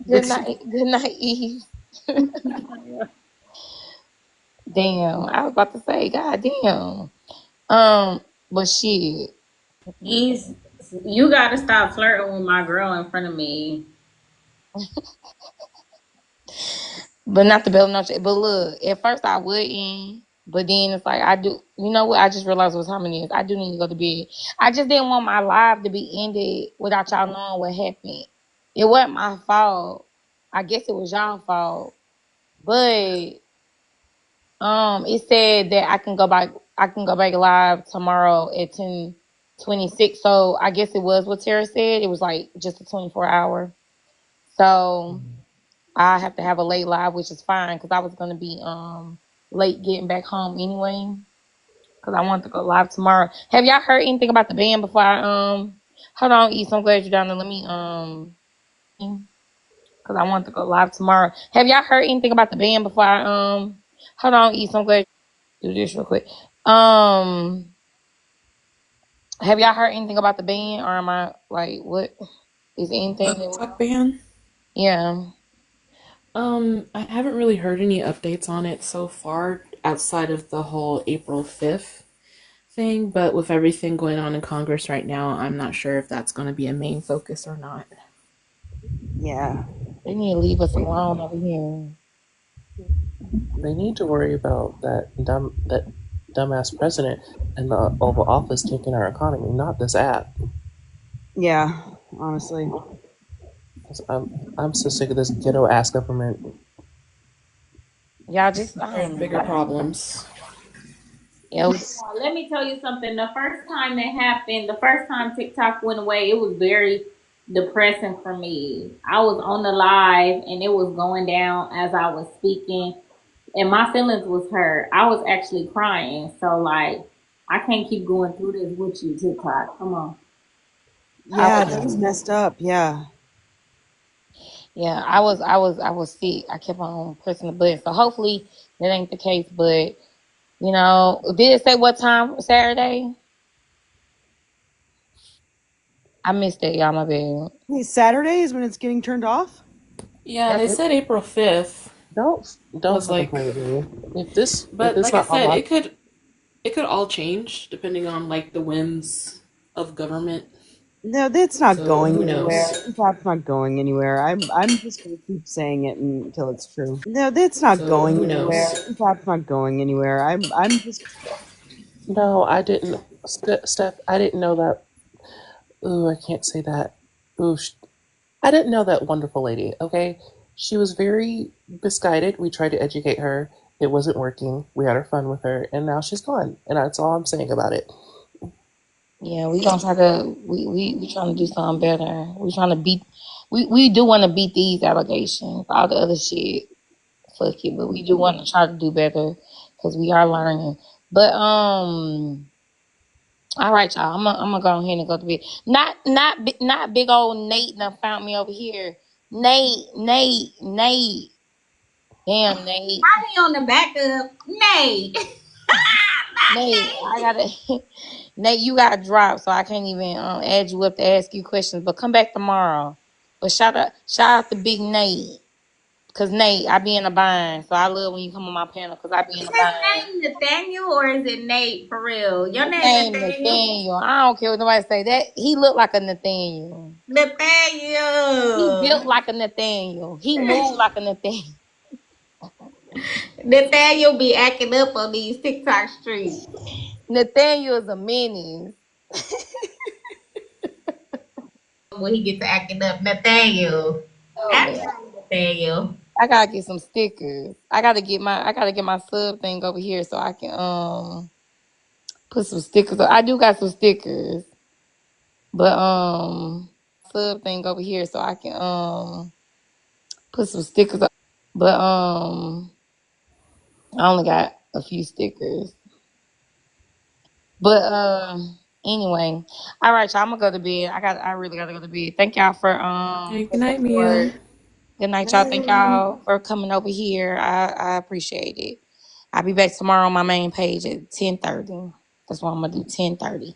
Speaker 1: Good night. Good night, Eve. Damn. I was about to say, God damn. But shit.
Speaker 5: He's you gotta stop flirting with my girl in front of me.
Speaker 1: But not the Bella Noche. But look, at first I wouldn't. But then it's like I do. You know what? I just realized what time it is. I do need to go to bed. I just didn't want my live to be ended without y'all knowing what happened. It wasn't my fault. I guess it was y'all fault. But it said that I can go back. I can go back live tomorrow at 10:26. So I guess it was what Tara said. It was like just a 24 hour. So I have to have a late live, which is fine because I was gonna be late getting back home anyway because I wanted to go live tomorrow. Have y'all heard anything about the band before I hold on, East, I'm glad you're down there. Let me because I wanted to go live tomorrow. Have y'all heard anything about the band before I hold on, East, I'm glad do this real quick. Um have y'all heard anything about the band or am I like what is anything that
Speaker 3: Rock band.
Speaker 1: yeah.
Speaker 3: I haven't really heard any updates on it so far outside of the whole April 5th thing, but with everything going on in Congress right now, I'm not sure if that's going to be a main focus or not.
Speaker 2: Yeah.
Speaker 1: They need to leave us alone over here.
Speaker 8: They need to worry about that dumbass president in the Oval Office taking our economy, not this app.
Speaker 2: Yeah. Honestly.
Speaker 8: 'Cause I'm so sick of this ghetto ass government.
Speaker 1: Y'all just I
Speaker 3: There's
Speaker 1: don't
Speaker 3: bigger
Speaker 1: know.
Speaker 3: problems.
Speaker 1: Yeah,
Speaker 5: Let me tell you something. The first time that happened, the first time TikTok went away, it was very depressing for me. I was on the live and it was going down as I was speaking, and my feelings was hurt. I was actually crying. So like, I can't keep going through this with you, TikTok. Come on.
Speaker 1: I
Speaker 2: Yeah, that
Speaker 1: was
Speaker 2: was messed up. Yeah.
Speaker 1: yeah, I was sick. I kept on pressing the button. So hopefully that ain't the case. But did it say what time Saturday? I missed it, y'all. My bad.
Speaker 2: Hey, Saturday is when it's getting turned off?
Speaker 3: Yeah,
Speaker 1: That's
Speaker 3: they said April 5th
Speaker 8: Don't don't
Speaker 3: was
Speaker 8: fucking
Speaker 3: like,
Speaker 8: play with me. If
Speaker 3: but
Speaker 8: it's
Speaker 3: like I
Speaker 8: not on
Speaker 3: said,
Speaker 8: my
Speaker 3: it could all change depending on like the whims of government.
Speaker 2: No, that's not
Speaker 3: So
Speaker 2: going
Speaker 3: who
Speaker 2: anywhere.
Speaker 3: knows?
Speaker 2: That's not going anywhere. I'm just gonna keep saying it until it's true. No, that's not
Speaker 3: So
Speaker 2: going
Speaker 3: who
Speaker 2: anywhere.
Speaker 3: knows?
Speaker 2: That's not going anywhere. I'm just
Speaker 8: no, I didn't. Steph, I didn't know that. Ooh, I can't say that. Ooh, I didn't know that wonderful lady. Okay, she was very misguided. We tried to educate her. It wasn't working. We had our fun with her, and now she's gone. And that's all I'm saying about it.
Speaker 1: Yeah, we gonna try to we trying to do something better. We trying to beat we do want to beat these allegations. All the other shit, fuck it. But we do want to try to do better because we are learning. But all right, y'all. I'm gonna go ahead and go to bed. Not big old Nate done found me over here. Nate. Damn, Nate.
Speaker 5: I be on the back of Nay.
Speaker 1: Nate, I gotta Nate, you gotta drop, so I can't even add you up to ask you questions. But come back tomorrow. But shout out to Big Nate. Cause Nate, I be in a bind. So I love when you come on my panel because I be in
Speaker 5: Is
Speaker 1: a
Speaker 5: his
Speaker 1: bind.
Speaker 5: name Nathaniel or is it Nate for real? Your
Speaker 1: His
Speaker 5: name
Speaker 1: name
Speaker 5: Nathaniel?
Speaker 1: Nathaniel. I don't care what nobody say. That he looked like a Nathaniel. He
Speaker 5: Nathaniel.
Speaker 1: built like a Nathaniel. He moved like a Nathaniel.
Speaker 5: Nathaniel be acting up on these TikTok streets.
Speaker 1: Nathaniel is a menace.
Speaker 5: When he gets to acting up, Nathaniel.
Speaker 1: Oh
Speaker 5: Act
Speaker 1: man.
Speaker 5: right, Nathaniel.
Speaker 1: I gotta get some stickers. I gotta get my sub thing over here so I can put some stickers up. I do got some stickers. But sub thing over here so I can put some stickers up. But I only got a few stickers. But anyway. All right, y'all, I'm gonna go to bed. I really gotta go to bed. Thank y'all for
Speaker 3: Okay, good
Speaker 1: the
Speaker 3: night, Mia.
Speaker 1: support. Good night, y'all. Thank y'all for coming over here. I appreciate it. I'll be back tomorrow on my main page at 10:30. That's what I'm gonna do, 10:30.